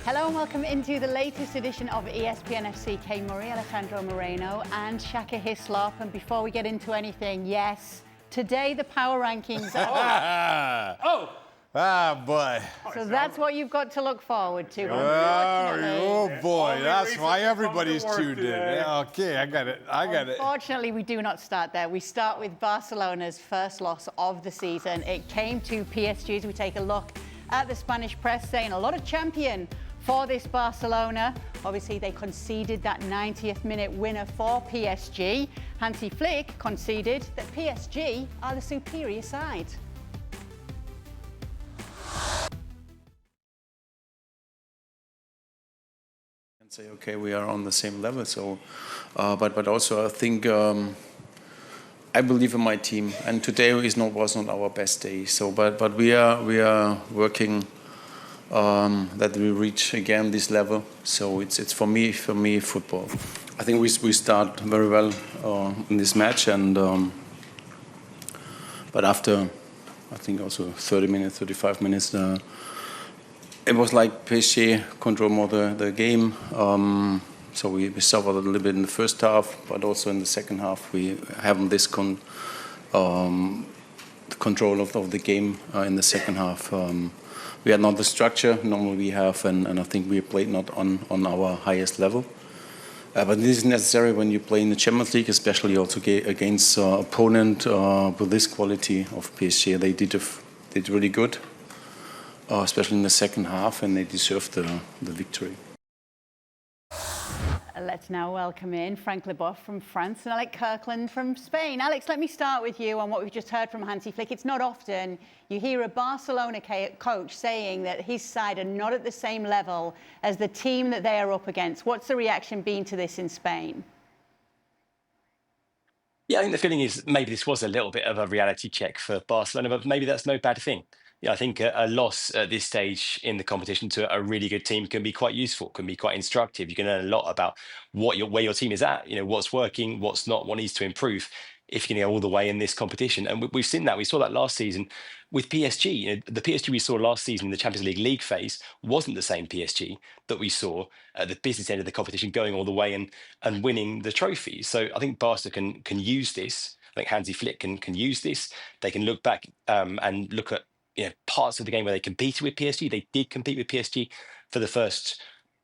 Hello and welcome into the latest edition of ESPN FC. Kay Murray, Alejandro Moreno and Shaka Hislop. And before we get into anything, yes, today the power rankings are... Ah, boy. So that's what you've got to look forward to. Oh, boy, that's why everybody's tuned in. Yeah, okay, I got it. Unfortunately, we do not start there. We start with Barcelona's first loss of the season. It came to PSG as we take a look at the Spanish press saying a lot of champion for this Barcelona. Obviously, they conceded that 90th minute winner for PSG. Hansi Flick conceded that PSG are the superior side. And say, okay, we are on the same level. So, but also I think I believe in my team, and today was not our best day. So, but we are working that we reach again this level. So it's for me football. I think we start very well in this match, and but after I think also 30 minutes, 35 minutes, it was like PSG control more the game. So we suffered a little bit in the first half, but also in the second half we haven't this control of the game in the second half. We had not the structure normally we have, and I think we played not on our highest level. But this is necessary when you play in the Champions League, especially also against opponent with this quality of PSG. They did really good, especially in the second half, and they deserved the victory. Let's now welcome in Frank Leboeuf from France and Alex Kirkland from Spain. Alex, let me start with you on what we've just heard from Hansi Flick. It's not often you hear a Barcelona coach saying that his side are not at the same level as the team that they are up against. What's the reaction been to this in Spain? Yeah, I think the feeling is maybe this was a little bit of a reality check for Barcelona, but maybe that's no bad thing. Yeah, I think a loss at this stage in the competition to a really good team can be quite useful, can be quite instructive. You can learn a lot about where your team is at, what's working, what's not, what needs to improve if you can go all the way in this competition. And we've seen that. We saw that last season with PSG. The PSG we saw last season in the Champions League phase wasn't the same PSG that we saw at the business end of the competition, going all the way and winning the trophy. So I think Barca can use this. I think Hansi Flick can use this. They can look back and look at parts of the game where they competed with PSG. They did compete with PSG for the first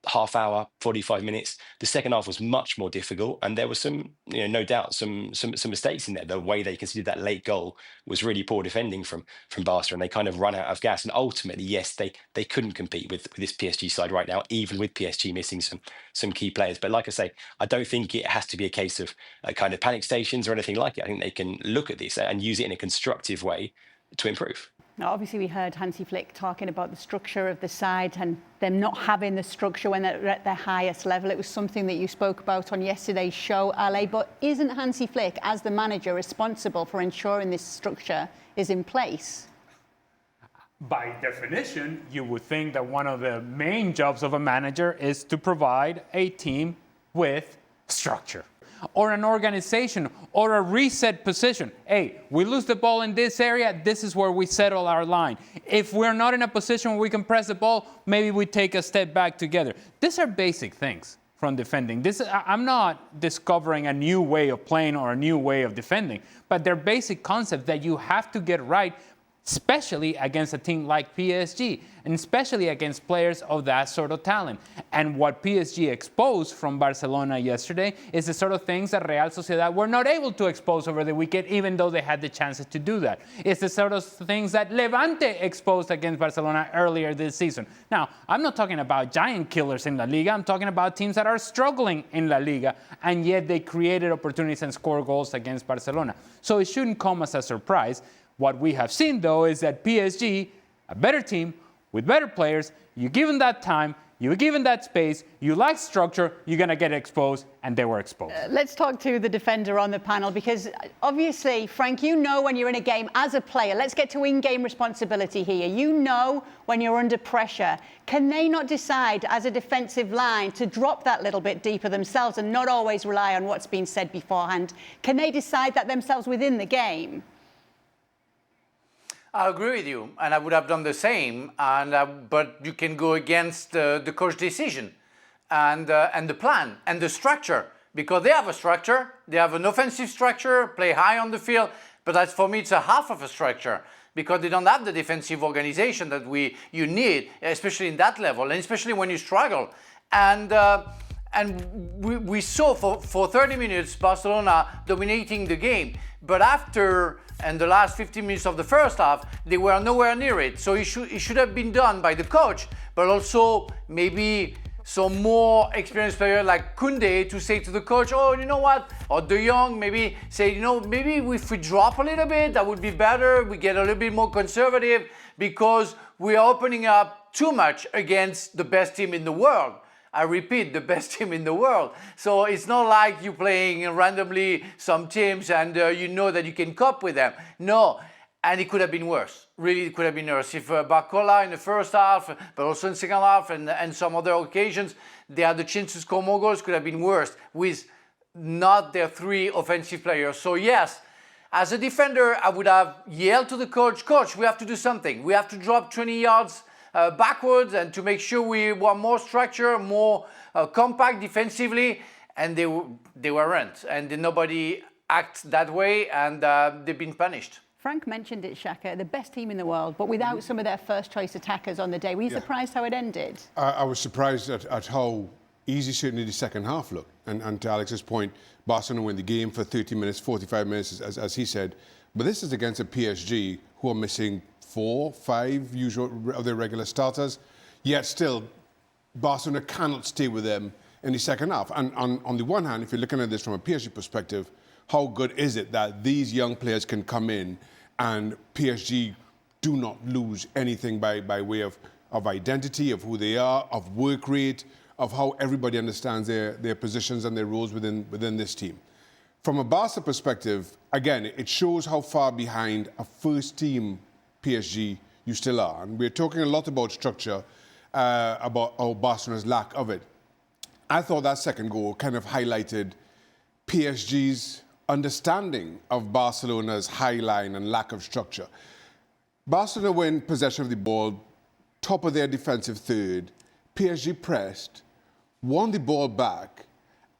half hour, 45 minutes. The second half was much more difficult, and there was some, no doubt, some mistakes in there. The way they conceded that late goal was really poor defending from Barca, and they kind of run out of gas. And ultimately, yes, they couldn't compete with this PSG side right now, even with PSG missing some key players. But like I say, I don't think it has to be a case of kind of panic stations or anything like it. I think they can look at this and use it in a constructive way to improve. Now, obviously, we heard Hansi Flick talking about the structure of the side and them not having the structure when they're at their highest level. It was something that you spoke about on yesterday's show, Ale. But isn't Hansi Flick, as the manager, responsible for ensuring this structure is in place? By definition, you would think that one of the main jobs of a manager is to provide a team with structure, or an organization, or a reset position. Hey, we lose the ball in this area, this is where we settle our line. If we're not in a position where we can press the ball, maybe we take a step back together. These are basic things from defending. I'm not discovering a new way of playing or a new way of defending, but they're basic concepts that you have to get right, especially against a team like PSG, and especially against players of that sort of talent. And what PSG exposed from Barcelona yesterday is the sort of things that Real Sociedad were not able to expose over the weekend, even though they had the chances to do that. It's the sort of things that Levante exposed against Barcelona earlier this season. Now, I'm not talking about giant killers in La Liga. I'm talking about teams that are struggling in La Liga, and yet they created opportunities and scored goals against Barcelona. So it shouldn't come as a surprise. What we have seen, though, is that PSG, a better team with better players, you give them that time, you give them that space, you lack structure, you're going to get exposed, and they were exposed. Let's talk to the defender on the panel, because obviously, Frank, you know when you're in a game as a player. Let's get to in-game responsibility here. You know when you're under pressure. Can they not decide as a defensive line to drop that little bit deeper themselves and not always rely on what's been said beforehand? Can they decide that themselves within the game? I agree with you, and I would have done the same. But you can go against the coach decision, and the plan and the structure, because they have a structure. They have an offensive structure, play high on the field. But that's, for me, it's a half of a structure, because they don't have the defensive organization that you need, especially in that level, and especially when you struggle. And we saw for 30 minutes Barcelona dominating the game. But after, and the last 15 minutes of the first half, they were nowhere near it. So it should have been done by the coach, but also maybe some more experienced player like Koundé to say to the coach, oh, you know what? Or De Jong, maybe say, maybe if we drop a little bit, that would be better. We get a little bit more conservative, because we are opening up too much against the best team in the world. I repeat, the best team in the world. So it's not like you're playing randomly some teams and you know that you can cope with them. No, and it could have been worse. Really, it could have been worse. If Barcola in the first half, but also in the second half and some other occasions, they had the chance to score more goals, could have been worse with not their three offensive players. So yes, as a defender, I would have yelled to the coach, Coach, we have to do something. We have to drop 20 yards backwards, and to make sure we want more structure, more compact defensively, and they weren't, and nobody acts that way, and they've been punished. Frank mentioned it, Shaka, the best team in the world, but without some of their first choice attackers on the day. Were you surprised how it ended? I was surprised at how easy certainly the second half looked. And to Alex's point, Barcelona win the game for 30 minutes, 45 minutes, as he said. But this is against a PSG who are missing 4, 5 usual of their regular starters. Yet still, Barcelona cannot stay with them in the second half. And on the one hand, if you're looking at this from a PSG perspective, how good is it that these young players can come in and PSG do not lose anything by way of identity, of who they are, of work rate, of how everybody understands their positions and their roles within this team. From a Barca perspective, again, it shows how far behind a first-team PSG you still are. And we're talking a lot about structure, about Barcelona's lack of it. I thought that second goal kind of highlighted PSG's understanding of Barcelona's high line and lack of structure. Barcelona were in possession of the ball, top of their defensive third. PSG pressed, won the ball back,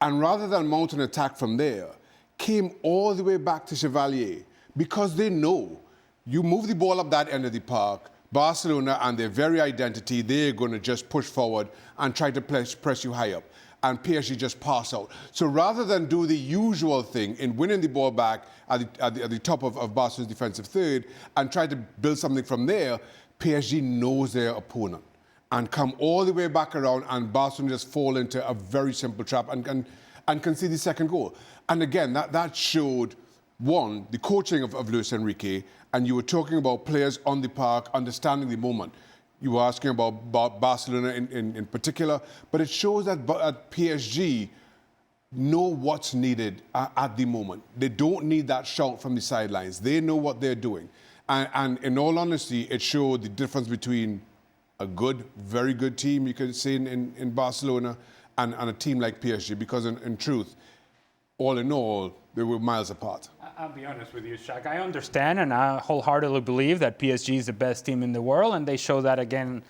and rather than mount an attack from there, came all the way back to Chevalier, because they know you move the ball up that end of the park, Barcelona and their very identity, they're going to just push forward and try to press you high up. And PSG just pass out. So rather than do the usual thing in winning the ball back at the top of Barcelona's defensive third and try to build something from there, PSG knows their opponent and come all the way back around, and Barcelona just fall into a very simple trap and concede the second goal. And again, that showed, one, the coaching of Luis Enrique, and you were talking about players on the park understanding the moment. You were asking about Barcelona in particular, but it shows that PSG know what's needed at the moment. They don't need that shout from the sidelines. They know what they're doing. And in all honesty, it showed the difference between a good, very good team, you could say, in Barcelona, and a team like PSG, because in truth, all in all, they were miles apart. I'll be honest with you, Shaq. I understand and I wholeheartedly believe that PSG is the best team in the world, and they show that again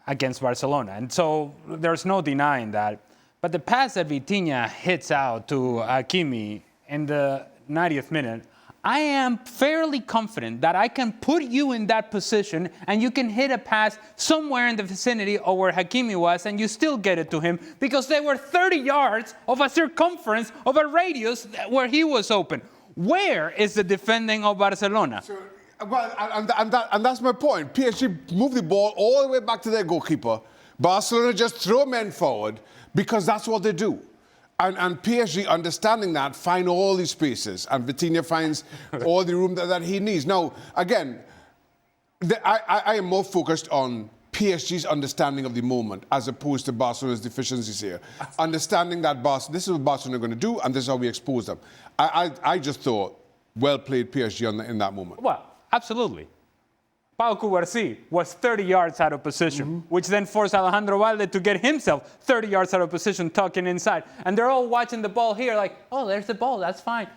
against Barcelona. And so there's no denying that. But the pass that Vitinha hits out to Hakimi in the 90th minute, I am fairly confident that I can put you in that position and you can hit a pass somewhere in the vicinity of where Hakimi was and you still get it to him, because they were 30 yards of a circumference of a radius where he was open. Where is the defending of Barcelona? Well, and that's my point. PSG moved the ball all the way back to their goalkeeper. Barcelona just throw men forward because that's what they do. And PSG, understanding that, find all these spaces, and Vitinha finds all the room that he needs. Now, again, I am more focused on PSG's understanding of the moment as opposed to Barcelona's deficiencies here. Understanding that this is what Barcelona are going to do, and this is how we expose them. I just thought, well played PSG in that moment. Well, absolutely. Pau Cubarsí was 30 yards out of position, which then forced Alejandro Valde to get himself 30 yards out of position, tucking inside. And they're all watching the ball here like, oh, there's the ball, that's fine.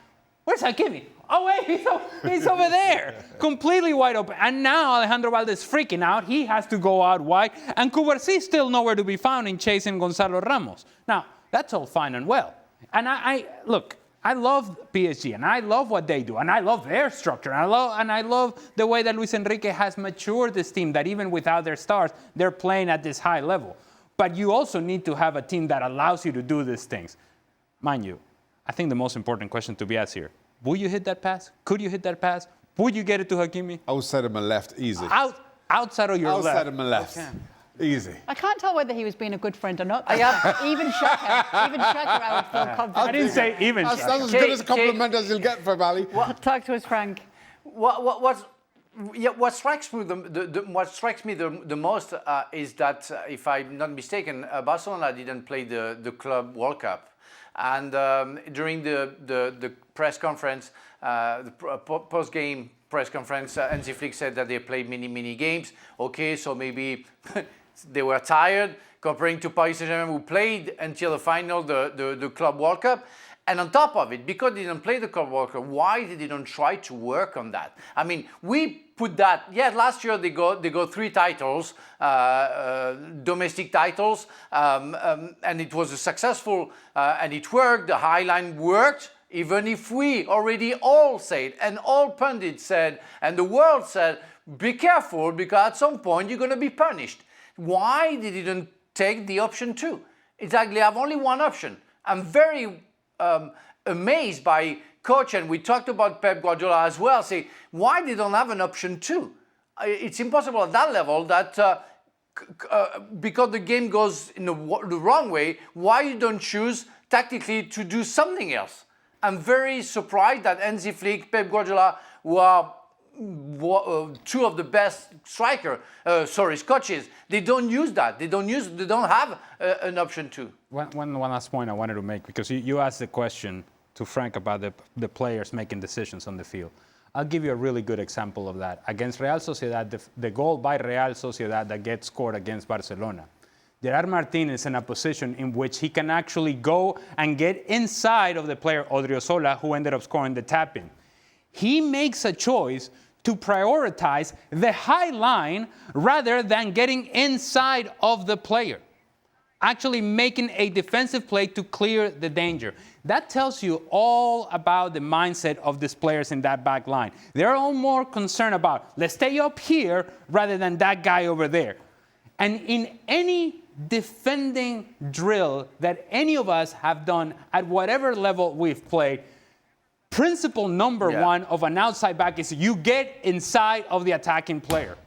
Where's Hakimi? Oh, wait, he's over there. Completely wide open. And now Alejandro Valdez freaking out. He has to go out wide. And Cubarsí still nowhere to be found in chasing Gonzalo Ramos. Now, that's all fine and well. And look, I love PSG, and I love what they do, and I love their structure, and I love the way that Luis Enrique has matured this team, that even without their stars, they're playing at this high level. But you also need to have a team that allows you to do these things. Mind you, I think the most important question to be asked here, will you hit that pass? Could you hit that pass? Would you get it to Hakimi? Outside of my left, easy. Outside of your left. Outside of my left. Okay. Easy. I can't tell whether he was being a good friend or not. Even Shaka, I would feel confident. I didn't say even Shaka. That's as good as a compliment as you'll get from Ali. Talk to us, Frank. What strikes me the most is that, if I'm not mistaken, Barcelona didn't play the Club World Cup. And during the press conference, the post-game press conference, Hansi Flick said that they played many games. Okay, so maybe they were tired, comparing to Paris Saint-Germain, who played until the final, the Club World Cup. And on top of it, because they didn't play the Club World Cup, why did they don't try to work on that? I mean, we put that, last year they got 3 titles, domestic titles, and it was a successful, and it worked, the High Line worked, even if we already all said, and all pundits said, and the world said, be careful, because at some point you're going to be punished. Why did they don't take the option 2? Exactly, I have only one option. I'm very amazed by coach, and we talked about Pep Guardiola as well, say, why they don't have an option 2? It's impossible at that level that because the game goes in the wrong way, why you don't choose tactically to do something else? I'm very surprised that Hansi Flick, Pep Guardiola, who are 2 of the best coaches, they don't use that. They don't have an option 2. One last point I wanted to make, because you asked the question to Frank about the players making decisions on the field. I'll give you a really good example of that. Against Real Sociedad, the goal by Real Sociedad that gets scored against Barcelona, Gerard Martin is in a position in which he can actually go and get inside of the player Odriozola, who ended up scoring the tap-in. He makes a choice to prioritize the high line rather than getting inside of the player, actually making a defensive play to clear the danger. That tells you all about the mindset of these players in that back line. They're all more concerned about, let's stay up here rather than that guy over there. And in any defending drill that any of us have done at whatever level we've played, principle number 1 of an outside back is you get inside of the attacking player.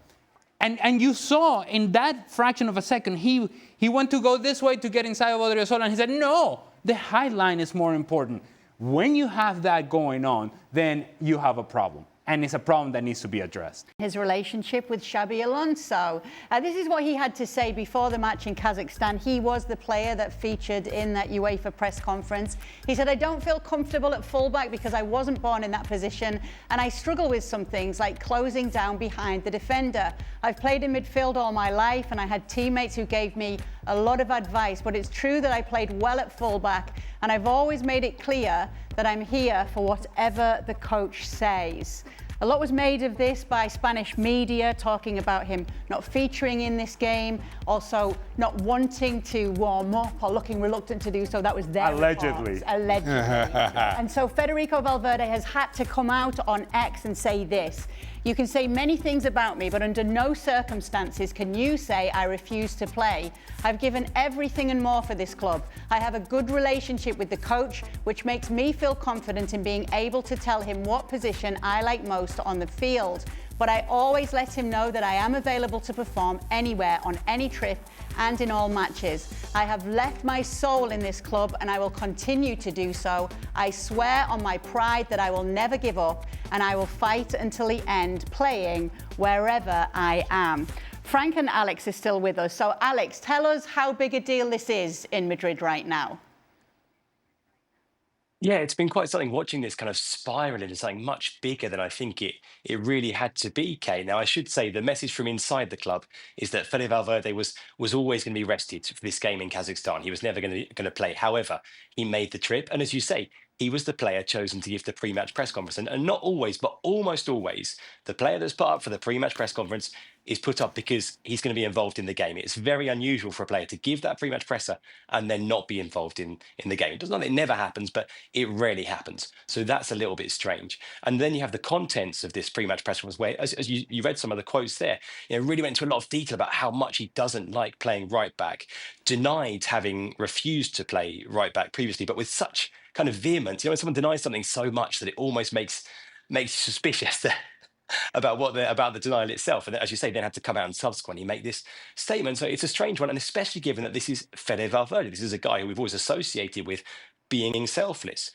And you saw in that fraction of a second, he went to go this way to get inside of Odriozola, and he said, no, the high line is more important. When you have that going on, then you have a problem. And it's a problem that needs to be addressed. His relationship with Xabi Alonso. This is what he had to say before the match in Kazakhstan. He was the player that featured in that UEFA press conference. He said, I don't feel comfortable at fullback because I wasn't born in that position, and I struggle with some things like closing down behind the defender. I've played in midfield all my life, and I had teammates who gave me a lot of advice, but it's true that I played well at fullback, and I've always made it clear that I'm here for whatever the coach says. A lot was made of this by Spanish media, talking about him not featuring in this game, also not wanting to warm up or looking reluctant to do so. That was their allegedly. Reports. Allegedly. And so Federico Valverde has had to come out on X and say this. You can say many things about me, but under no circumstances can you say I refuse to play. I've given everything and more for this club. I have a good relationship with the coach, which makes me feel confident in being able to tell him what position I like most on the field. But I always let him know that I am available to perform anywhere, on any trip, and in all matches. I have left my soul in this club, and I will continue to do so. I swear on my pride that I will never give up, and I will fight until the end, playing wherever I am. Frank and Alex are still with us. So Alex, tell us how big a deal this is in Madrid right now. Yeah, it's been quite something watching this kind of spiral into something much bigger than I think it really had to be, Kay. Now, I should say the message from inside the club is that Fede Valverde was always going to be rested for this game in Kazakhstan. He was never going to play. However, he made the trip, and as you say, he was the player chosen to give the pre-match press conference. And not always, but almost always, the player that's put up for the pre-match press conference is put up because he's going to be involved in the game. It's very unusual for a player to give that pre-match presser and then not be involved in the game. It doesn't mean it never happens, but it rarely happens. So that's a little bit strange. And then you have the contents of this pre-match press conference where, as you read some of the quotes there, really went into a lot of detail about how much he doesn't like playing right back, denied having refused to play right back previously, but with such kind of vehemence. When someone denies something so much that it almost makes you suspicious that about the denial itself, and as you say, then had to come out and subsequently make this statement. So it's a strange one, and especially given that this is Fede Valverde. This is a guy who we've always associated with being selfless,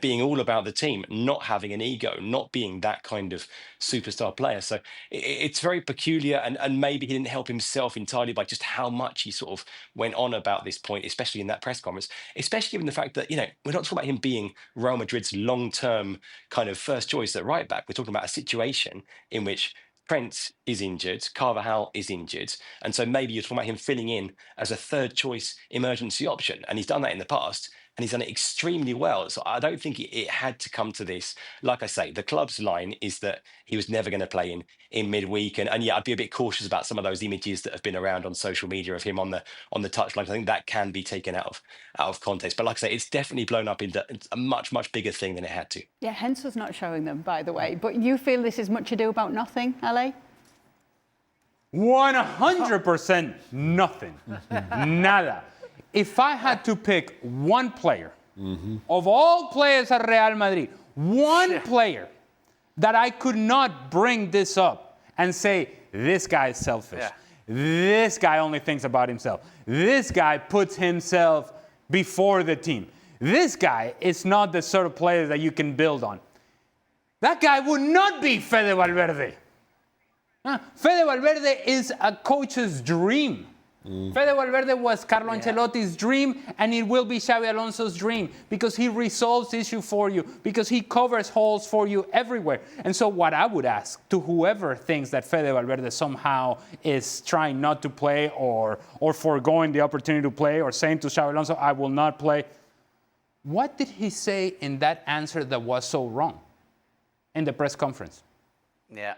being all about the team, not having an ego, not being that kind of superstar player. So it's very peculiar, and maybe he didn't help himself entirely by just how much he sort of went on about this point, especially in that press conference, especially given the fact that, we're not talking about him being Real Madrid's long-term kind of first choice at right back. We're talking about a situation in which Trent is injured, Carvajal is injured, and so maybe you're talking about him filling in as a third choice emergency option, and he's done that in the past. And he's done it extremely well. So I don't think it had to come to this. Like I say, the club's line is that he was never going to play in midweek. And yeah, I'd be a bit cautious about some of those images that have been around on social media of him on the touchline. I think that can be taken out of context. But like I say, it's definitely blown up into a much, much bigger thing than it had to. Yeah, hence was not showing them, by the way. But you feel this is much ado about nothing, LA? 100% nothing. Nada. If I had to pick one player of all players at Real Madrid, one player that I could not bring this up and say, this guy is selfish. Yeah. This guy only thinks about himself. This guy puts himself before the team. This guy is not the sort of player that you can build on. That guy would not be Fede Valverde. Fede Valverde is a coach's dream. Fede Valverde was Carlo Ancelotti's dream, and it will be Xabi Alonso's dream because he resolves issues for you, because he covers holes for you everywhere. And so what I would ask to whoever thinks that Fede Valverde somehow is trying not to play or foregoing the opportunity to play or saying to Xabi Alonso, I will not play, what did he say in that answer that was so wrong in the press conference? Yeah.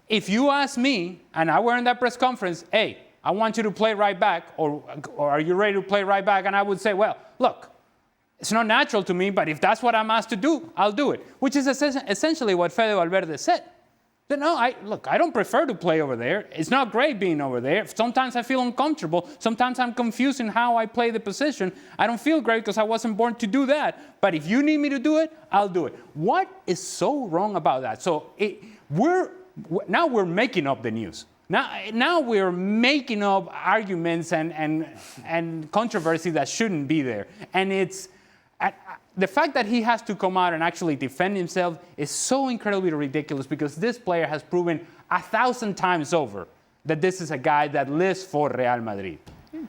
If you ask me, and I were in that press conference, hey, I want you to play right back, or are you ready to play right back? And I would say, well, look, it's not natural to me, but if that's what I'm asked to do, I'll do it, which is essentially what Fede Valverde said. No, I don't prefer to play over there. It's not great being over there. Sometimes I feel uncomfortable. Sometimes I'm confused in how I play the position. I don't feel great because I wasn't born to do that. But if you need me to do it, I'll do it. What is so wrong about that? So now we're making up the news. Now we're making up arguments and controversy that shouldn't be there. And it's the fact that he has to come out and actually defend himself is so incredibly ridiculous because this player has proven 1,000 times over that this is a guy that lives for Real Madrid.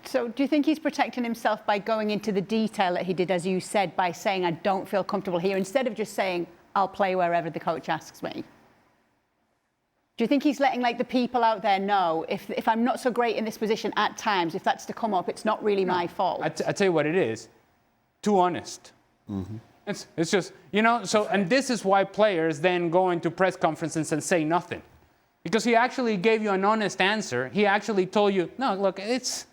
So do you think he's protecting himself by going into the detail that he did, as you said, by saying, I don't feel comfortable here, instead of just saying, I'll play wherever the coach asks me? Do you think he's letting the people out there know if I'm not so great in this position at times, if that's to come up, it's not really my fault? I tell you what it is. Too honest. Mm-hmm. It's just, and this is why players then go into press conferences and say nothing. Because he actually gave you an honest answer. He actually told you, no, look, it's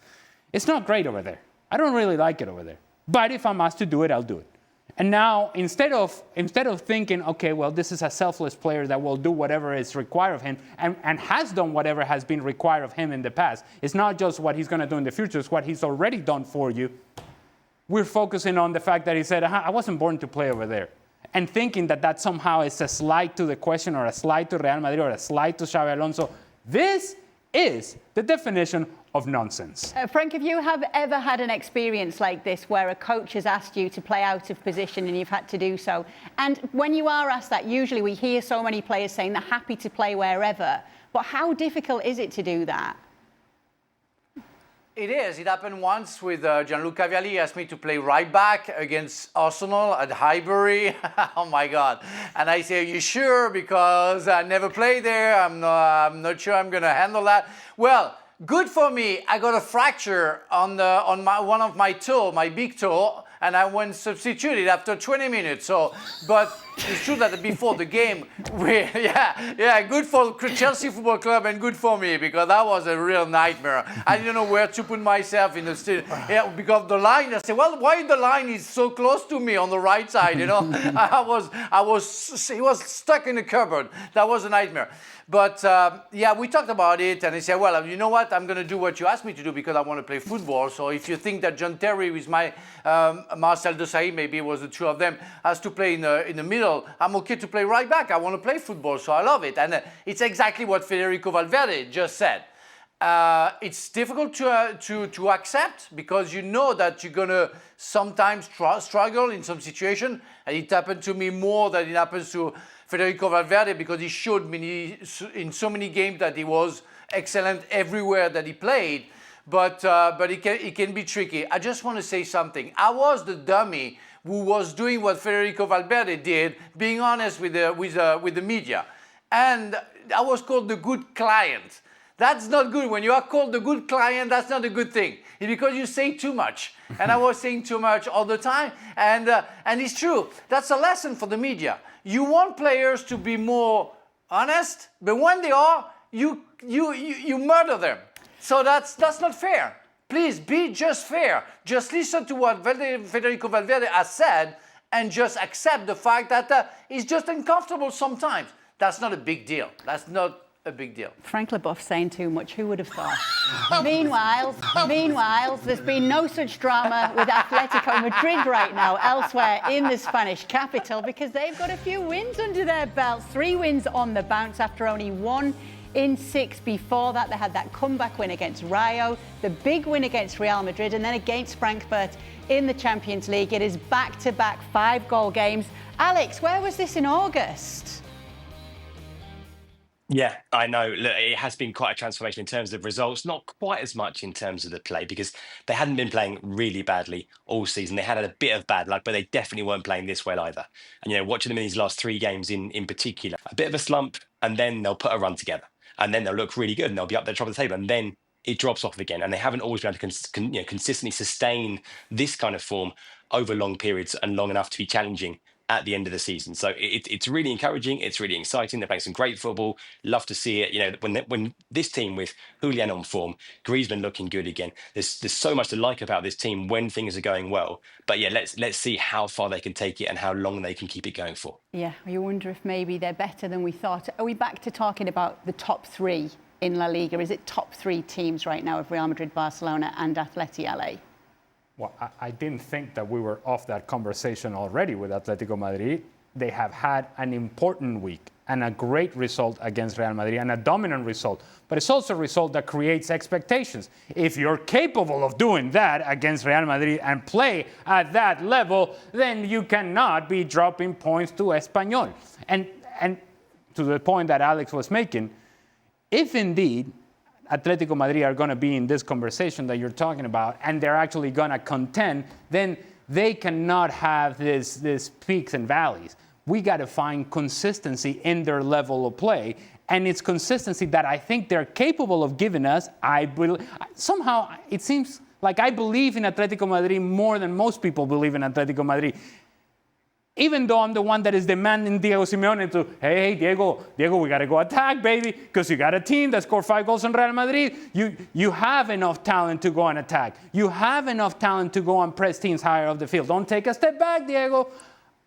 not great over there. I don't really like it over there. But if I'm asked to do it, I'll do it. And now, instead of thinking, okay, well, this is a selfless player that will do whatever is required of him and has done whatever has been required of him in the past, it's not just what he's going to do in the future, it's what he's already done for you. We're focusing on the fact that he said, I wasn't born to play over there. And thinking that somehow is a slight to the question or a slight to Real Madrid or a slight to Xabi Alonso. This is the definition of nonsense. Frank, have you ever had an experience like this where a coach has asked you to play out of position and you've had to do so? And when you are asked that, usually we hear so many players saying they're happy to play wherever. But how difficult is it to do that? It is. It happened once with Gianluca Vialli. He asked me to play right back against Arsenal at Highbury. Oh my God! And I say, "Are you sure?" Because I never played there. I'm not sure I'm going to handle that. Well, good for me. I got a fracture on one of my toe, my big toe, and I went substituted after 20 minutes. So, but it's true that before the game, good for Chelsea Football Club and good for me because that was a real nightmare. I didn't know where to put myself in the stadium. Yeah, because the line, I said, well, why the line is so close to me on the right side? You know, he was stuck in the cupboard. That was a nightmare. But we talked about it, and he said, well, you know what? I'm going to do what you asked me to do because I want to play football. So if you think that John Terry with my Marcel Desailly, maybe it was the two of them, has to play in the middle, I'm okay to play right back. I want to play football, so I love it. And it's exactly what Federico Valverde just said. It's difficult to accept because you know that you're going to sometimes struggle in some situation. And it happened to me more than it happens to Federico Valverde because he showed me in so many games that he was excellent everywhere that he played. But it can be tricky. I just want to say something. I was the dummy who was doing what Federico Valverde did, being honest with the media. And I was called the good client. That's not good. When you are called the good client, that's not a good thing. It's because you say too much. And I was saying too much all the time. And it's true. That's a lesson for the media. You want players to be more honest, but when they are, you murder them. So that's not fair. Please be just fair. Just listen to what Federico Valverde has said and just accept the fact that it's just uncomfortable sometimes. That's not a big deal. That's not a big deal. Frank Leboeuf saying too much, who would have thought? Meanwhile, there's been no such drama with Atletico Madrid right now elsewhere in the Spanish capital because they've got a few wins under their belts. 3 wins on the bounce after only 1 in 6 before that. They had that comeback win against Rayo, the big win against Real Madrid, and then against Frankfurt in the Champions League. It is back-to-back 5-goal games. Alex, where was this in August? Yeah, I know. Look, it has been quite a transformation in terms of results, not quite as much in terms of the play because they hadn't been playing really badly all season. They had a bit of bad luck, but they definitely weren't playing this well either. And, watching them in these last 3 games in particular, a bit of a slump, and then they'll put a run together. And then they'll look really good and they'll be up there top of the table. And then it drops off again. And they haven't always been able to consistently sustain this kind of form over long periods and long enough to be challenging at the end of the season. So it's really encouraging. It's really exciting. They're playing some great football. Love to see it. When this team with Julian on form, Griezmann looking good again. There's so much to like about this team when things are going well. But yeah, let's see how far they can take it and how long they can keep it going for. Yeah, you wonder if maybe they're better than we thought. Are we back to talking about the top 3 in La Liga? Is it top 3 teams right now of Real Madrid, Barcelona and Atleti LA? Well, I didn't think that we were off that conversation already with Atletico Madrid. They have had an important week and a great result against Real Madrid and a dominant result. But it's also a result that creates expectations. If you're capable of doing that against Real Madrid and play at that level, then you cannot be dropping points to Espanyol. And to the point that Alex was making, if indeed Atletico Madrid are going to be in this conversation that you're talking about, and they're actually going to contend, then they cannot have this peaks and valleys. We got to find consistency in their level of play, and it's consistency that I think they're capable of giving us. Somehow, it seems like I believe in Atletico Madrid more than most people believe in Atletico Madrid. Even though I'm the one that is demanding Diego Simeone to, hey, Diego, we got to go attack, baby, because you got a team that scored 5 goals on Real Madrid. You have enough talent to go and attack. You have enough talent to go and press teams higher up the field. Don't take a step back, Diego.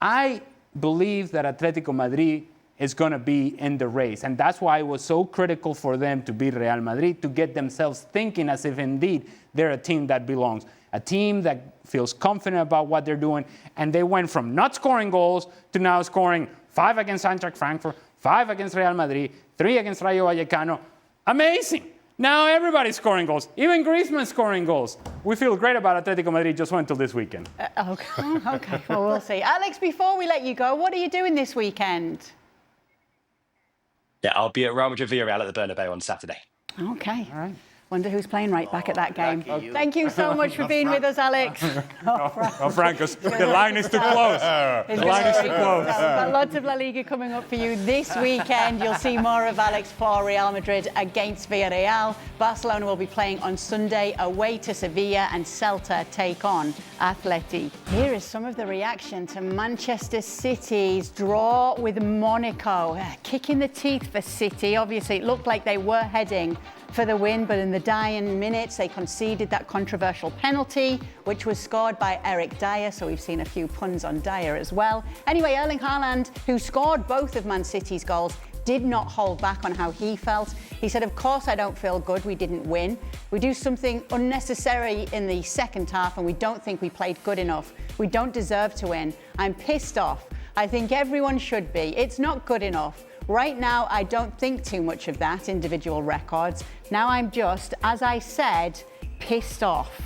I believe that Atletico Madrid is going to be in the race. And that's why it was so critical for them to beat Real Madrid, to get themselves thinking as if indeed they're a team that belongs. A team that feels confident about what they're doing. And they went from not scoring goals to now scoring 5 against Eintracht Frankfurt, 5 against Real Madrid, 3 against Rayo Vallecano. Amazing. Now everybody's scoring goals. Even Griezmann scoring goals. We feel great about Atletico Madrid. Just went till this weekend. Okay. Well, we'll see. Alex, before we let you go, what are you doing this weekend? Yeah, I'll be at Real Madrid Villarreal at the Bernabeu on Saturday. Okay. All right. Wonder who's playing right back at that game. lucky you. Thank you so much for being with us, Alex. Oh, Francos, the line is too close. The line is too close. Got lots of La Liga coming up for you this weekend. You'll see more of Alex for Real Madrid against Villarreal. Barcelona will be playing on Sunday away to Sevilla, and Celta take on Atleti. Here is some of the reaction to Manchester City's draw with Monaco. A kick in the teeth for City. Obviously, it looked like they were heading for the win, but in the dying minutes they conceded that controversial penalty, which was scored by Eric Dyer, so we've seen a few puns on Dyer as well. Anyway, Erling Haaland, who scored both of Man City's goals, did not hold back on how he felt. He said, of course I don't feel good, we didn't win. We do something unnecessary in the second half and we don't think we played good enough. We don't deserve to win. I'm pissed off. I think everyone should be. It's not good enough. Right now, I don't think too much of that, individual records. Now I'm just, as I said, pissed off.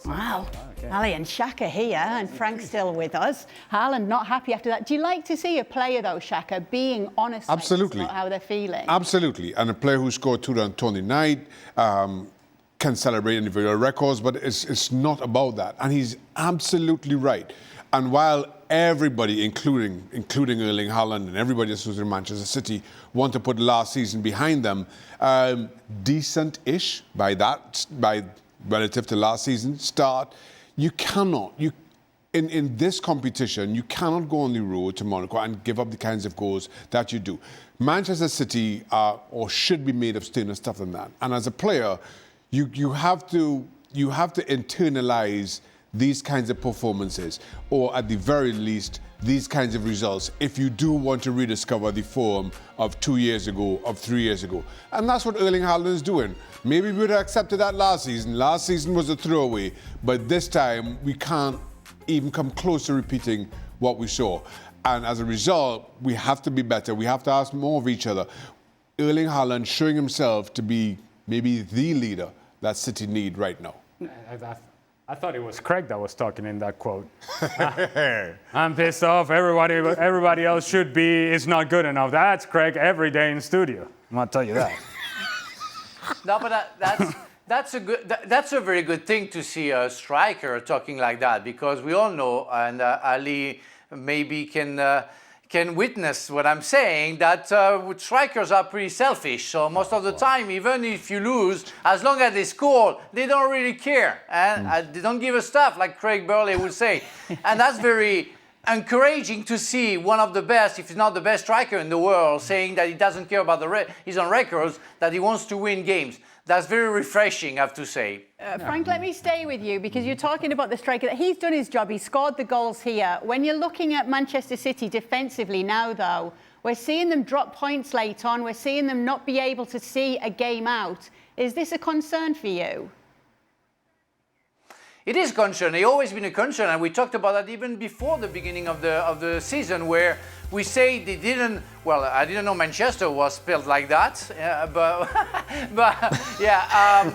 Wow. Okay. Ali and Shaka here, and Frank's still with us. Haaland not happy after that. Do you like to see a player, though, Shaka, being honest Absolutely. about how they're feeling? Absolutely. And a player who scored 2 on Tony Knight can celebrate individual records, but it's not about that. And he's absolutely right. And while everybody, including Erling Haaland and everybody associated with Manchester City, want to put last season behind them, decent-ish by relative to last season start, you cannot, in this competition, you cannot go on the road to Monaco and give up the kinds of goals that you do. Manchester City are or should be made of sterner stuff than that. And as a player, you have to internalize these kinds of performances, or at the very least, these kinds of results, if you do want to rediscover the form of 2 years ago, of 3 years ago. And that's what Erling Haaland is doing. Maybe we would have accepted that last season. Last season was a throwaway, but this time we can't even come close to repeating what we saw. And as a result, we have to be better. We have to ask more of each other. Erling Haaland showing himself to be maybe the leader that City need right now. I thought it was Craig that was talking in that quote. I'm pissed off. Everybody else should be. It's not good enough. That's Craig every day in studio. I'm gonna tell you that. No, but that's a very good thing to see a striker talking like that, because we all know, and Ali maybe can witness what I'm saying, that strikers are pretty selfish. So most of the time, even if you lose, as long as they score, they don't really care. And they don't give a stuff, like Craig Burley would say. And that's very encouraging to see one of the best, if not the best striker in the world, saying that he doesn't care about his own records, that he wants to win games. That's very refreshing, I have to say. Frank, let me stay with you, because you're talking about the striker. He's done his job. He scored the goals here. When you're looking at Manchester City defensively now, though, we're seeing them drop points late on. We're seeing them not be able to see a game out. Is this a concern for you? It is a concern. It's always been a concern, and we talked about that even before the beginning of the season, where we say they didn't. Well, I didn't know Manchester was spelled like that, but yeah.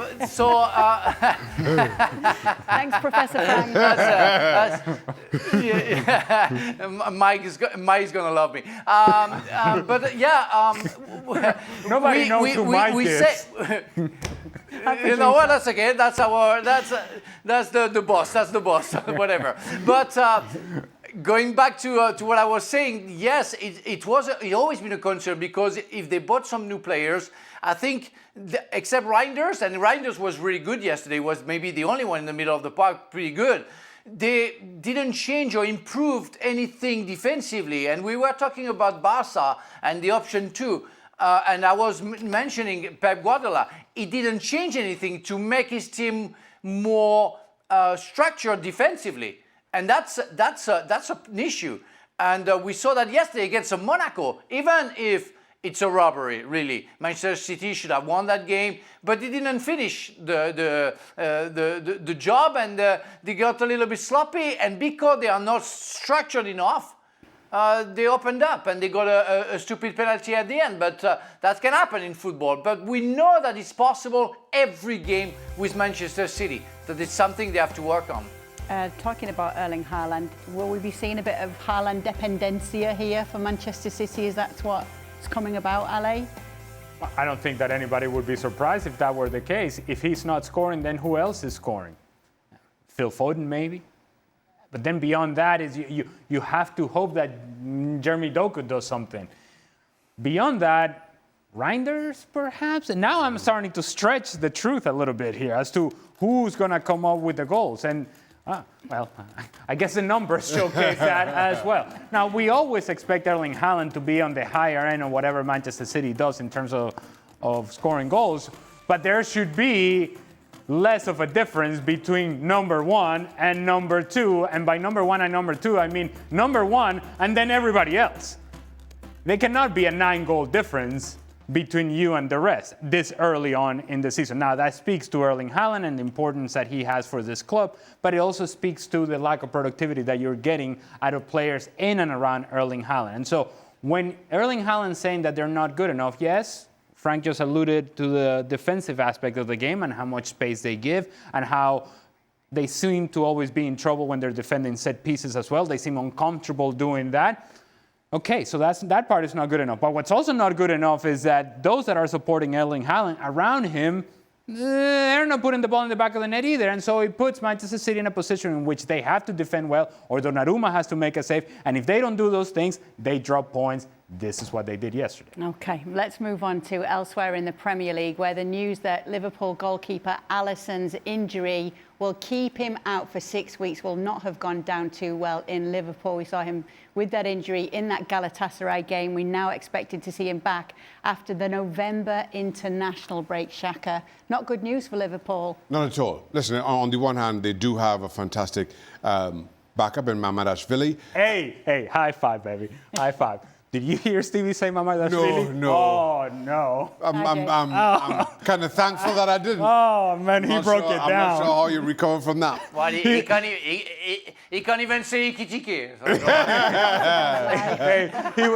Thanks, Professor Frank. Mike's gonna love me. But yeah, nobody knows who Mike is. You know what? That's okay. That's the boss. That's the boss. Whatever. But going back to what I was saying, yes, it always been a concern, because if they bought some new players, I think except Reinders, and Reinders was really good yesterday. Was maybe the only one in the middle of the park, pretty good. They didn't change or improved anything defensively, and we were talking about Barca and the option 2. And I was mentioning Pep Guardiola. He didn't change anything to make his team more structured defensively, and that's an issue. And we saw that yesterday against Monaco. Even if it's a robbery, really, Manchester City should have won that game, but they didn't finish the job, and they got a little bit sloppy. And because they are not structured enough, they opened up and they got a stupid penalty at the end. But that can happen in football. But we know that it's possible every game with Manchester City, that it's something they have to work on. Talking about Erling Haaland, will we be seeing a bit of Haaland dependencia here for Manchester City? Is that what's coming about, Ale? I don't think that anybody would be surprised if that were the case. If he's not scoring, then who else is scoring? Phil Foden, maybe? But then beyond that is you have to hope that Jeremy Doku does something. Beyond that, Reinders, perhaps? And now I'm starting to stretch the truth a little bit here as to who's going to come up with the goals. And, well, I guess the numbers showcase that as well. Now, we always expect Erling Haaland to be on the higher end of whatever Manchester City does in terms of scoring goals. But there should be less of a difference between number one and number two. And by number one and number two, I mean number one and then everybody else. There cannot be a 9-goal difference between you and the rest this early on in the season. Now, that speaks to Erling Haaland and the importance that he has for this club, but it also speaks to the lack of productivity that you're getting out of players in and around Erling Haaland. And so when Erling Haaland's saying that they're not good enough, yes, Frank just alluded to the defensive aspect of the game and how much space they give and how they seem to always be in trouble when they're defending set pieces as well. They seem uncomfortable doing that. Okay, so that part is not good enough. But what's also not good enough is that those that are supporting Erling Haaland around him, they're not putting the ball in the back of the net either. And so it puts Manchester City in a position in which they have to defend well, or Donnarumma has to make a save. And if they don't do those things, they drop points. This is what they did yesterday. Okay, let's move on to elsewhere in the Premier League, where the news that Liverpool goalkeeper Alisson's injury will keep him out for 6 weeks will not have gone down too well in Liverpool. We saw him with that injury in that Galatasaray game. We now expected to see him back after the November international break. Shaka, not good news for Liverpool. Not at all. Listen, on the one hand, they do have a fantastic backup in Mamardashvili. Hey, high five, baby. High five. Did you hear Stevie say Mamardashvili? No. Oh, no. I'm kind of thankful that I didn't. Oh, man, he broke it down. I'm not sure how you recover from that. Well, he can't even say Ikitike. Hey,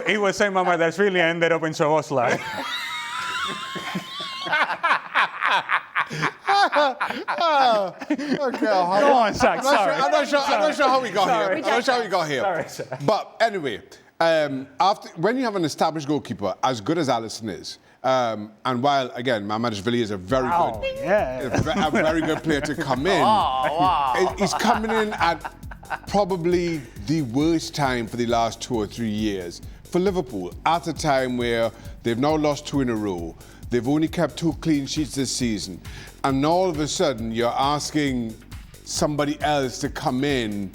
he was saying Mamardashvili and ended up in Szoboszlai. Okay, Go on, Shaq. Sorry. I'm not sure how we got here. I'm not sure how we got here. Sorry, sir. But anyway, when you have an established goalkeeper as good as Alisson is, and while again Mamardashvili is a very a very good player to come in, he's coming in at probably the worst time for the last 2 or 3 years for Liverpool. At a time where they've now lost 2 in a row, they've only kept 2 clean sheets this season, and all of a sudden you're asking somebody else to come in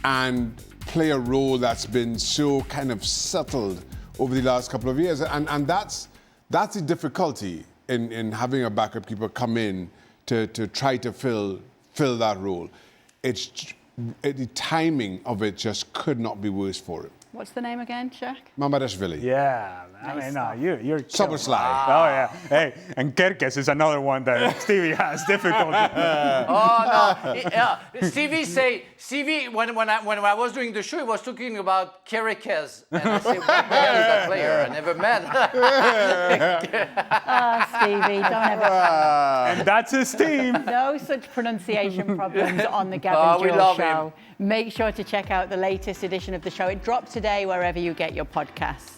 and play a role that's been so kind of settled over the last couple of years. And that's the difficulty in having a backup keeper come in to try to fill that role. The timing of it just could not be worse for him. What's the name again, Shaq? Mamardashvili. Yeah, I mean, no, you're Szoboszlai. Oh, yeah. Hey, and Kerkez is another one that Stevie has difficulty. Stevie, when I was doing the show, he was talking about Kerekez. And I said, what the hell is that player? I never met. Stevie, don't ever. And that's his team. No such pronunciation problems on the Gavin Gill Show. Him. Make sure to check out the latest edition of the show. It dropped today wherever you get your podcasts.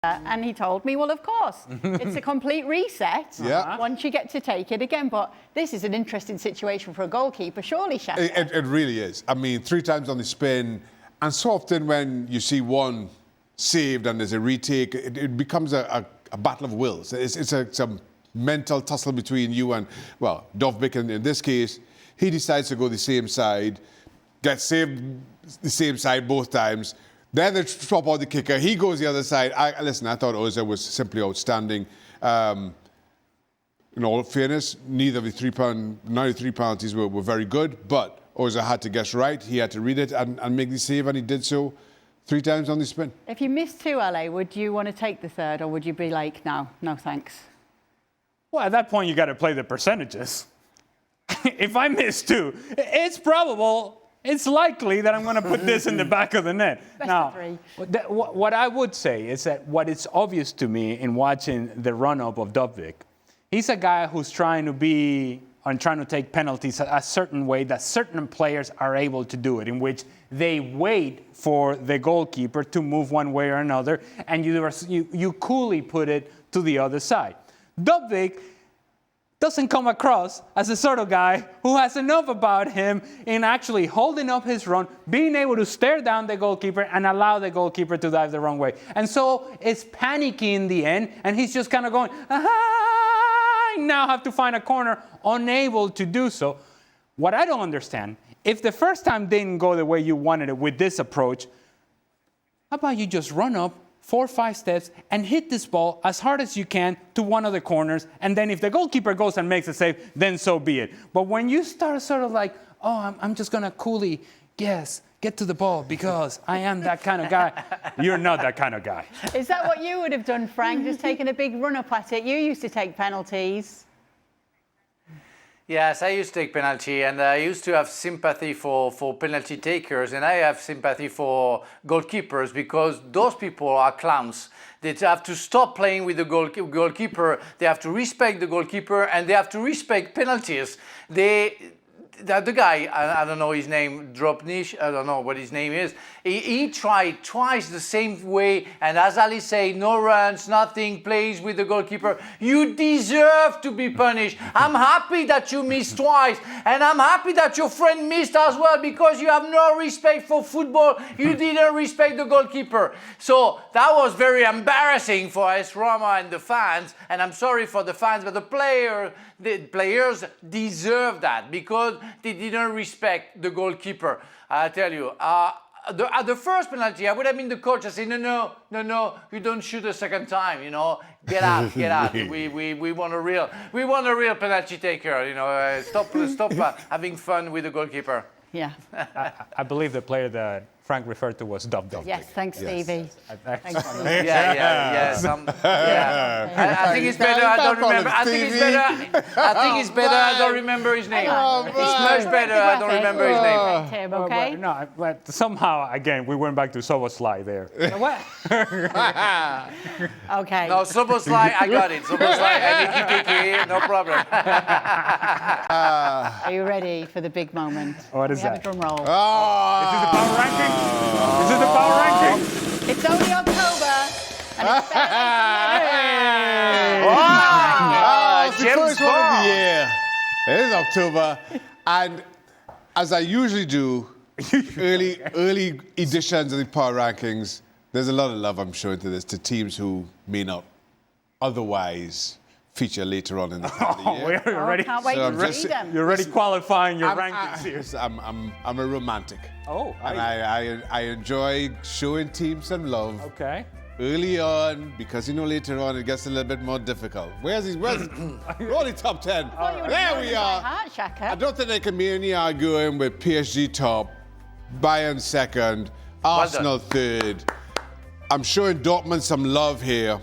And he told me, well, of course, it's a complete reset once you get to take it again. But this is an interesting situation for a goalkeeper, surely, Shaka? It really is. I mean, 3 times on the spin, and so often when you see one saved and there's a retake, it becomes a battle of wills. It's a mental tussle between you and, well, Dovbyk in this case. He decides to go the same side, gets saved the same side both times. Then they swap out the kicker. He goes the other side. I thought Ozil was simply outstanding. In all fairness, neither of the 3 penalties were very good, but Ozil had to guess right. He had to read it and make the save, and he did so 3 times on the spin. If you missed 2, LA, would you want to take the 3rd, or would you be like, no thanks? Well, at that point, you got to play the percentages. If I miss 2, it's likely that I'm going to put this in the back of the net. Best now, of 3. What I would say is that what is obvious to me in watching the run-up of Dovbyk, he's a guy who's trying to take penalties a certain way that certain players are able to do it, in which they wait for the goalkeeper to move one way or another, and you coolly put it to the other side. Dubvik doesn't come across as the sort of guy who has enough about him in actually holding up his run, being able to stare down the goalkeeper and allow the goalkeeper to dive the wrong way. And so it's panicky in the end, and he's just kind of going, I now have to find a corner, unable to do so. What I don't understand, if the first time didn't go the way you wanted it with this approach, how about you just run up 4 or 5 steps and hit this ball as hard as you can to one of the corners, and then if the goalkeeper goes and makes a save, then so be it. But when you start sort of like, oh, I'm just going to coolly, yes, get to the ball because I am that kind of guy, you're not that kind of guy. Is that what you would have done, Frank? Just taking a big run up at it? You used to take penalties. Yes, I used to take penalty, and I used to have sympathy for penalty takers, and I have sympathy for goalkeepers because those people are clowns. They have to stop playing with the goalkeeper, they have to respect the goalkeeper, and they have to respect penalties. The guy, I don't know his name, Dropnish, I don't know what his name is, he tried twice the same way, and as Ali said, no runs, nothing, plays with the goalkeeper. You deserve to be punished. I'm happy that you missed twice, and I'm happy that your friend missed as well, because you have no respect for football. You didn't respect the goalkeeper. So that was very embarrassing for AS Roma and the fans, and I'm sorry for the fans, but the players deserve that because they didn't respect the goalkeeper. I tell you, at the first penalty, I would have been the coach. I say, no, you don't shoot a second time. You know, get out. We want a real penalty taker. Stop having fun with the goalkeeper. Yeah. I believe the player that Frank referred to was Dubvik. Yes, thanks, Stevie. Thanks. Stevie. Yeah. I think it's better. I don't remember. I think it's better. I don't remember his name. It's much better. I don't remember his name. Him, okay? No, but somehow again we went back to Soboslai there. What? Okay. No, Soboslai, I got it. Soboslai, Kiki, no problem. Are you ready for the big moment? What is we have that? a drum roll. This is the power ranking. This is the power ranking. It's only October. And it's It's the first one of the year. It is October, and as I usually do, early editions of the power rankings, there's a lot of love I'm showing to teams who may not otherwise feature later on in the year. We're already. can't wait to see them. You're already qualifying your rankings here. I'm a romantic. Oh, and I enjoy showing teams some love. Okay. Early on, because later on it gets a little bit more difficult. We're only top 10. There we are. Heart, Shaka. I don't think there can be any arguing with PSG top, Bayern second, Arsenal third. I'm showing Dortmund some love here.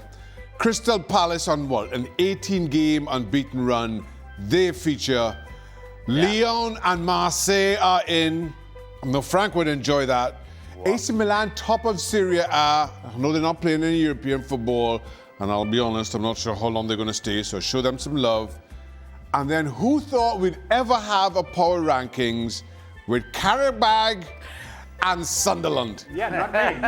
Crystal Palace on what? An 18-game unbeaten run. They feature. Lyon and Marseille are in. I know Frank would enjoy that. Wow. AC Milan, top of Serie A. I know they're not playing any European football, and I'll be honest, I'm not sure how long they're going to stay, so show them some love. And then who thought we'd ever have a power rankings with Karabakh and Sunderland? Yeah, not me.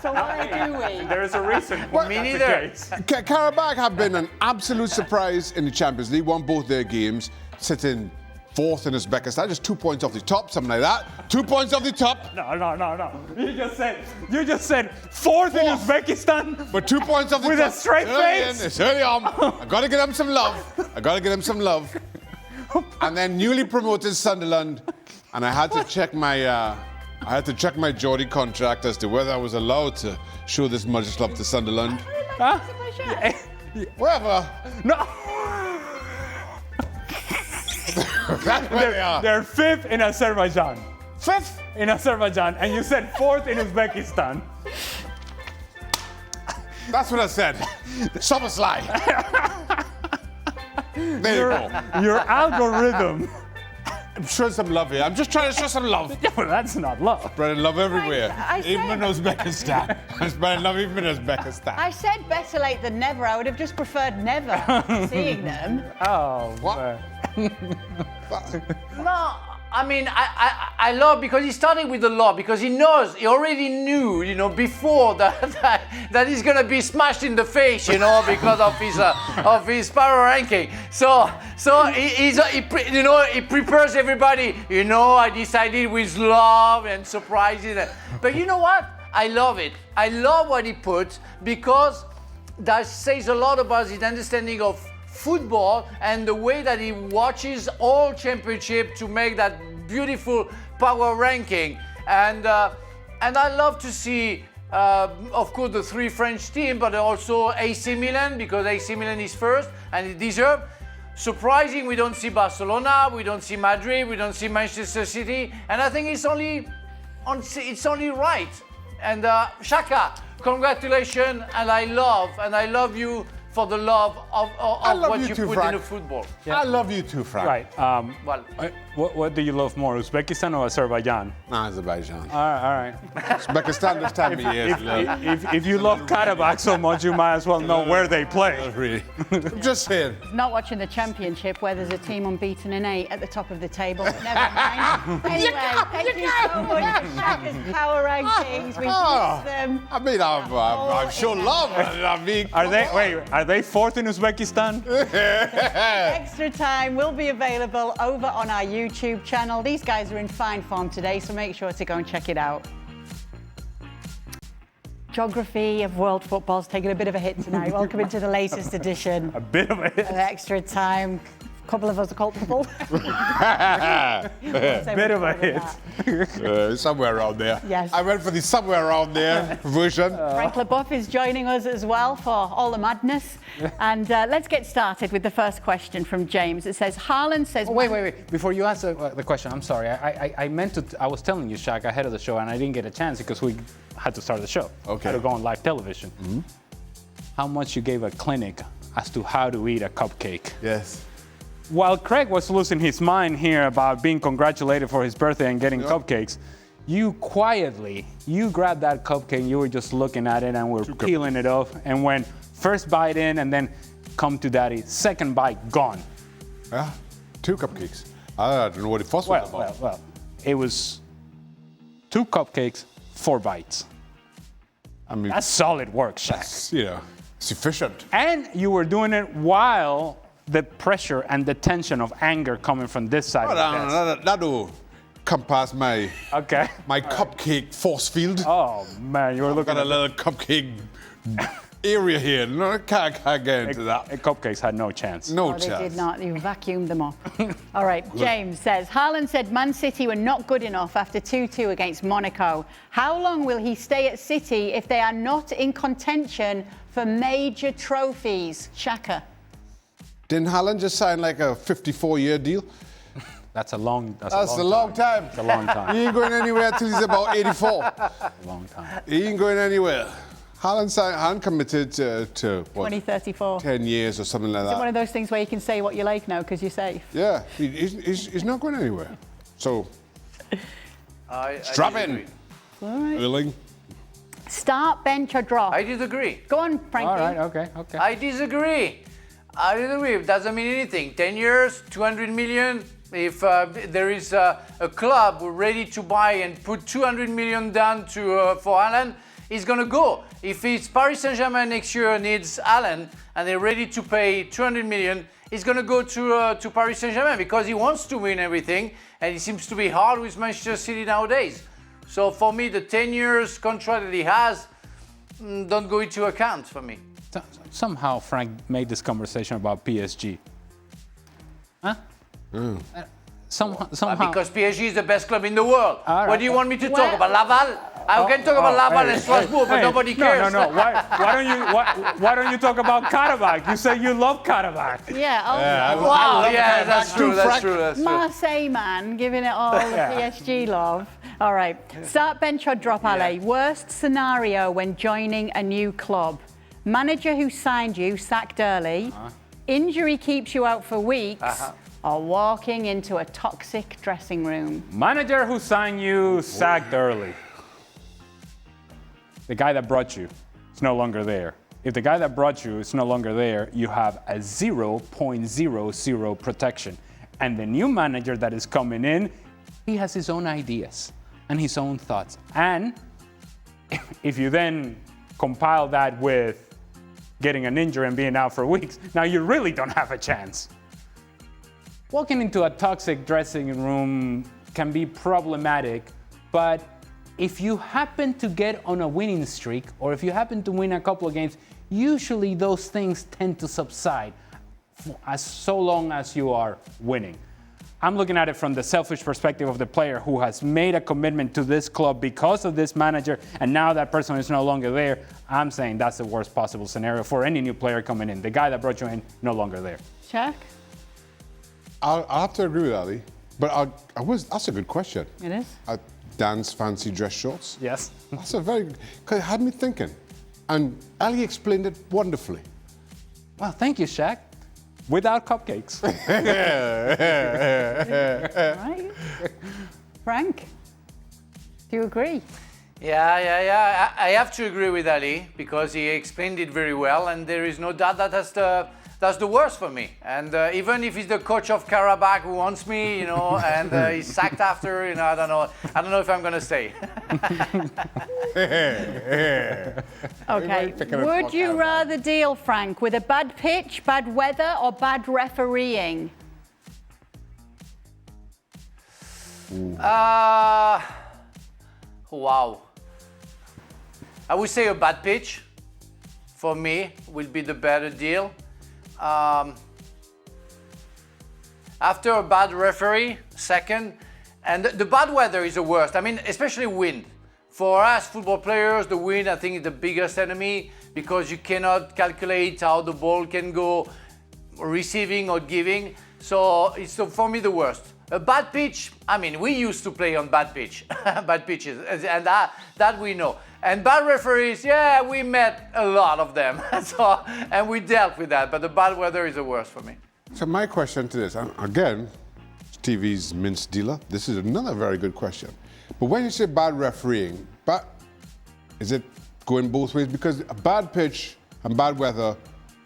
So why do we? There is a reason. Me neither. Karabakh have been an absolute surprise in the Champions League, won both their games, sitting fourth in Uzbekistan, just 2 points off the top, something like that. 2 points off the top. No. You just said fourth in Uzbekistan. But 2 points off the with top. With a straight face. It's early on. I got to get them some love. And then newly promoted Sunderland, and I had to check my Geordie contract as to whether I was allowed to show this much love to Sunderland. Huh? Whatever. No. That's where they are. They're fifth in Azerbaijan. Fifth in Azerbaijan, and you said fourth in Uzbekistan. That's what I said. Soboslai. There you go. Your algorithm. I'm showing some love here. I'm just trying to show some love. Yeah, but that's not love. Spreading love everywhere. Even in Uzbekistan. I'm spreading love even in Uzbekistan. I said better late than never. I would have just preferred never seeing them. Oh, what? No, I mean, I love because he started with the love because he already knew, before that he's gonna be smashed in the face, because of his power ranking. So he prepares everybody. I decided with love and surprises. But you know what? I love it. I love what he put because that says a lot about his understanding of football and the way that he watches all championship to make that beautiful power ranking. And I love to see, of course, the 3 French teams, but also AC Milan, because AC Milan is first and it deserves. Surprising, we don't see Barcelona, we don't see Madrid, we don't see Manchester City, and I think it's only right. And Shaka, congratulations, and I love you for the love of what you put in the football. Yeah. I love you too, Frank. Right. What do you love more, Uzbekistan or Azerbaijan? Azerbaijan. All right. Uzbekistan this time of year. If you love Karabakh so much, you might as well know where they play. Not really. I'm just saying. Not watching the championship where there's a team unbeaten in 8 at the top of the table. Never mind. Anyway, thank you so much for Shaka's power rankings. We've missed them. I mean, I'm sure love. Are they fourth in Uzbekistan? Extra time will be available over on our YouTube channel. These guys are in fine form today, so make sure to go and check it out. Geography of world football's taking a bit of a hit tonight. Welcome into the latest edition. A bit of a hit. Of Extra Time. A couple of us are culpable. Bit of a hit. Somewhere around there. Yes. I went for the somewhere around there version. Frank LeBoeuf is joining us as well for all the madness. And let's get started with the first question from James. It says, Haaland says... Oh, wait. Before you answer the question, I'm sorry. I was telling you, Shaq, ahead of the show, and I didn't get a chance because we had to start the show. Okay. Had to go on live television. Mm-hmm. How much you gave a clinic as to how to eat a cupcake. Yes. While Craig was losing his mind here about being congratulated for his birthday and getting cupcakes, you grabbed that cupcake and you were just looking at it and were peeling it off and went first bite in and then come to daddy, second bite gone. Yeah, 2 cupcakes. I don't know what the first one was about. Well, it was 2 cupcakes, 4 bites. I mean, that's solid work, Shaq. Sufficient. And you were doing it while the pressure and the tension of anger coming from this side of the desk. That'll come past my cupcake force field. Oh man, you were looking at a little cupcake area here. No, I can't get into that. Cupcakes had no chance. No, they did not. You vacuumed them up. All right, James says, Haaland said Man City were not good enough after 2-2 against Monaco. How long will he stay at City if they are not in contention for major trophies? Shaka. Didn't Haaland just sign like a 54-year deal? That's a long time. It's a long time. He ain't going anywhere till he's about 84. A long time. He ain't going anywhere. Haaland committed to what, 2034. 10 years or something like that. Is it one of those things where you can say what you like now because you're safe? Yeah, he's not going anywhere. So, strap in. Right. Willing. Start, bench, or drop? I disagree. Go on, Frankie. All right, okay. I disagree. It doesn't mean anything. 10 years, 200 million. If there is a club ready to buy and put 200 million down for Haaland, he's going to go. If it's Paris Saint-Germain next year needs Haaland and they're ready to pay 200 million, he's going to go to Paris Saint-Germain because he wants to win everything and it seems to be hard with Manchester City nowadays. So for me, the 10 years contract that he has don't go into account for me. Somehow Frank made this conversation about PSG. Huh? Somehow. Because PSG is the best club in the world. Right. What do you want me to talk about? Laval? I can talk about Laval and Strasbourg, but nobody cares. No. Why don't you talk about Karabakh? You say you love Karabakh. Yeah. That's true. Marseille man, giving it all the PSG love. All right. Start, bench, or drop, Ale. Worst scenario when joining a new club. Manager who signed you sacked early. Injury keeps you out for weeks. Or walking into a toxic dressing room. Manager who signed you sacked early. The guy that brought you is no longer there. If the guy that brought you is no longer there, you have a 0.00 protection. And the new manager that is coming in he has his own ideas and his own thoughts. And if you then compile that with getting an injury and being out for weeks, now you really don't have a chance. Walking into a toxic dressing room can be problematic, but if you happen to get on a winning streak, or if you happen to win a couple of games, usually those things tend to subside so long as you are winning. I'm looking at it from the selfish perspective of the player who has made a commitment to this club because of this manager, and now that person is no longer there. I'm saying that's the worst possible scenario for any new player coming in. The guy that brought you in, no longer there. Shaq? I'll have to agree with Ali, but that's a good question. It is. Dan's fancy dress shorts. Yes. That's a very good, because it had me thinking. And Ali explained it wonderfully. Well, thank you, Shaq. Without cupcakes. Right. Frank, do you agree? Yeah. I have to agree with Ali because he explained it very well, and there is no doubt that that's the worst for me. And even if he's the coach of Karabakh who wants me, and he's sacked after, I don't know if I'm gonna stay. Okay. Would you rather deal, Frank, with a bad pitch, bad weather, or bad refereeing? Wow. I would say a bad pitch for me will be the better deal. After a bad referee, second, and the bad weather is the worst. I mean, especially wind. For us football players, the wind, I think, is the biggest enemy because you cannot calculate how the ball can go receiving or giving. So it's for me the worst. A bad pitch, I mean, we used to play on bad pitches, and that we know. And bad referees, yeah, we met a lot of them, and we dealt with that. But the bad weather is the worst for me. So my question to this, again, TV's mince dealer, this is another very good question. But when you say bad refereeing, is it going both ways? Because a bad pitch and bad weather,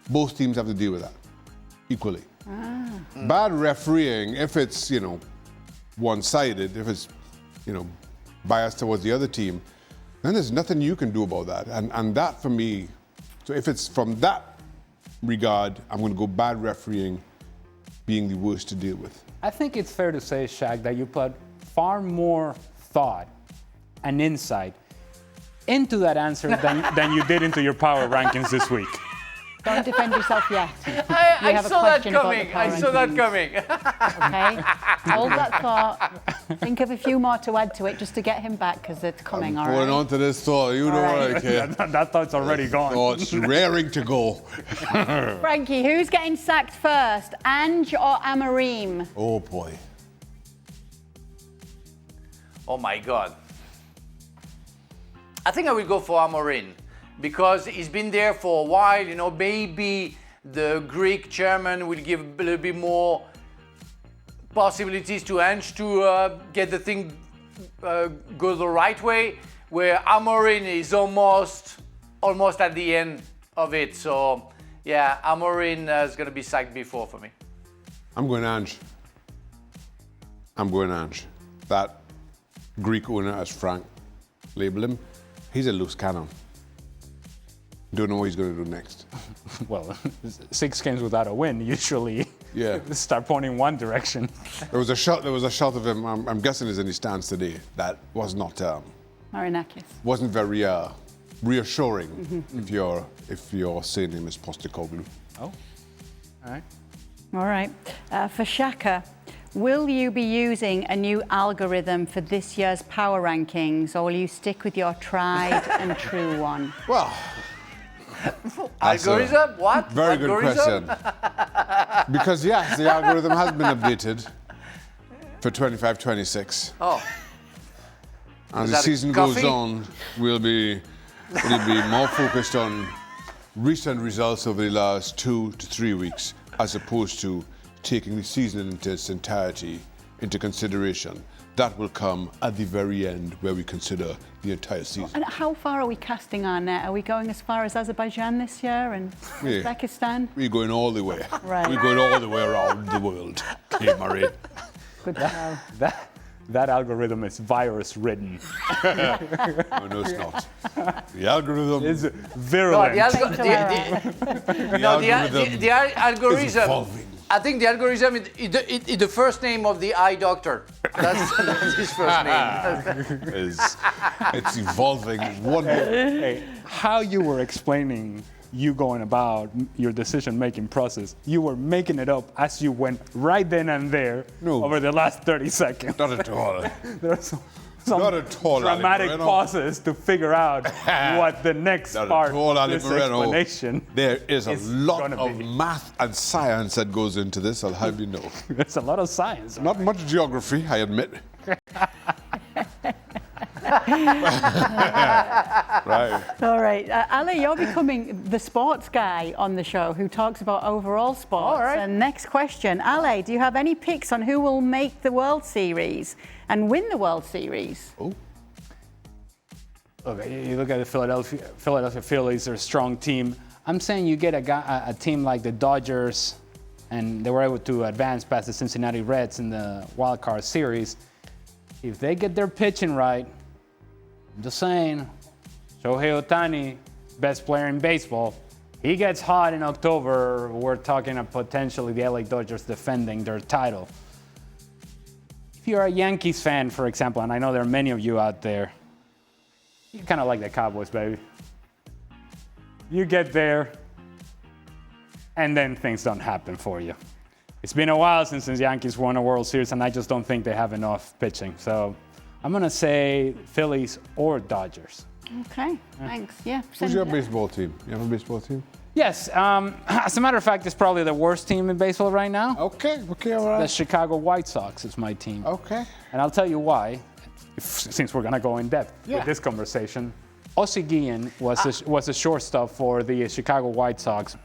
both teams have to deal with that equally. Bad refereeing, if it's, one-sided, if it's, biased towards the other team, then there's nothing you can do about that. And that for me, so if it's from that regard, I'm going to go bad refereeing being the worst to deal with. I think it's fair to say, Shaq, that you put far more thought and insight into that answer than you did into your power rankings this week. Don't defend yourself yet. I saw that coming. Okay, hold that thought. Think of a few more to add to it just to get him back because it's coming, all right? Going on to this thought, you know what I care. That thought's already gone. Thoughts raring to go. Frankie, who's getting sacked first, Ange or Amorim? Oh boy. Oh my God. I think I will go for Amorim because he's been there for a while. Maybe the Greek chairman will give a little bit more possibilities to Ange to get the thing go the right way, where Amorim is almost at the end of it. So yeah, Amorim is going to be sacked before for me. I'm going Ange. That Greek owner, as Frank labeled him, he's a loose cannon. Don't know what he's going to do next. Well, 6 games without a win usually start pointing one direction. There was a shot of him. I'm guessing is in his stance today. That was not Marinakis. wasn't very reassuring. If your surname is Postecoglou. Oh, all right. For Shaka, will you be using a new algorithm for this year's power rankings, or will you stick with your tried and true one? Well, algorithm? What? Very good question. Because yes, the algorithm has been updated for 25-26. Oh. As the season goes on, we'll be more focused on recent results over the last 2 to 3 weeks, as opposed to taking the season in its entirety into consideration. That will come at the very end, where we consider the entire season. And how far are we casting our net? Are we going as far as Azerbaijan this year and Uzbekistan? We're going all the way. Right. We're going all the way around the world. Okay, Marie. Good to know. that algorithm is virus-ridden. Oh, no, it's not. The algorithm It's No, virulent. the algorithm. is evolving. I think the algorithm is the first name of the eye doctor. That's his first name. It's evolving wonderfully. Hey, how you were explaining you going about your decision-making process, you were making it up as you went right then and there No. over the last 30 seconds. Not at all. There are some Not at all, dramatic Ali Moreno. pauses to figure out what the next Not part at all, of Ali this Moreno. explanation There is a is lot gonna of be. math and science that goes into this, I'll have you know. There's a lot of science. Not much geography, I admit. Right. All right. Ali, you're becoming the sports guy on the show who talks about overall sports. All right. And next question. Ali, do you have any picks on who will make the World Series and win the World Series? Oh, Look, you look at the Philadelphia Phillies, they're a strong team. I'm saying you get a team like the Dodgers, and they were able to advance past the Cincinnati Reds in the wild card series. If they get their pitching right, I'm just saying, Shohei Ohtani, best player in baseball, he gets hot in October. We're talking of potentially the LA Dodgers defending their title. If you're a Yankees fan, for example, and I know there are many of you out there, you kind of like the Cowboys, baby. You get there, and then things don't happen for you. It's been a while since the Yankees won a World Series, and I just don't think they have enough pitching. So I'm going to say Phillies or Dodgers. Okay, thanks. Yeah. who's your baseball team? You have a baseball team? Yes, as a matter of fact, it's probably the worst team in baseball right now. Okay, all The right. Chicago White Sox is my team. Okay. And I'll tell you why, since we're going to go in depth with this conversation. Ossie Guillen was a shortstop for the Chicago White Sox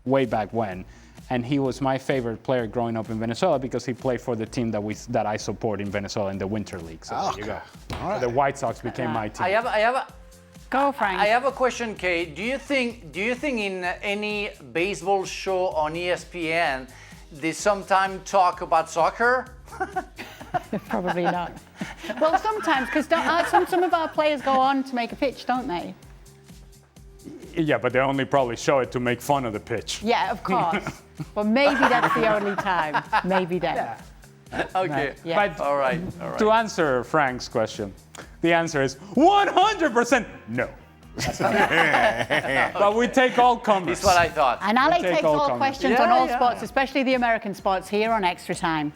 way back when. And he was my favorite player growing up in Venezuela because he played for the team that I support in Venezuela in the Winter League. So there you go. All right. The White Sox became my team. Go, Frank. I have a question, Kay. Do you think in any baseball show on ESPN they sometimes talk about soccer? Probably not. Well, sometimes, because some of our players go on to make a pitch, don't they? Yeah, but they only probably show it to make fun of the pitch. Yeah, of course. But maybe that's the only time. Maybe then. Okay. Yeah. But All right. to answer Frank's question, the answer is 100% no. But we take all comers. That's what I thought. And Ali take takes all all comments. questions on all sports, especially the American sports, here on Extra Time.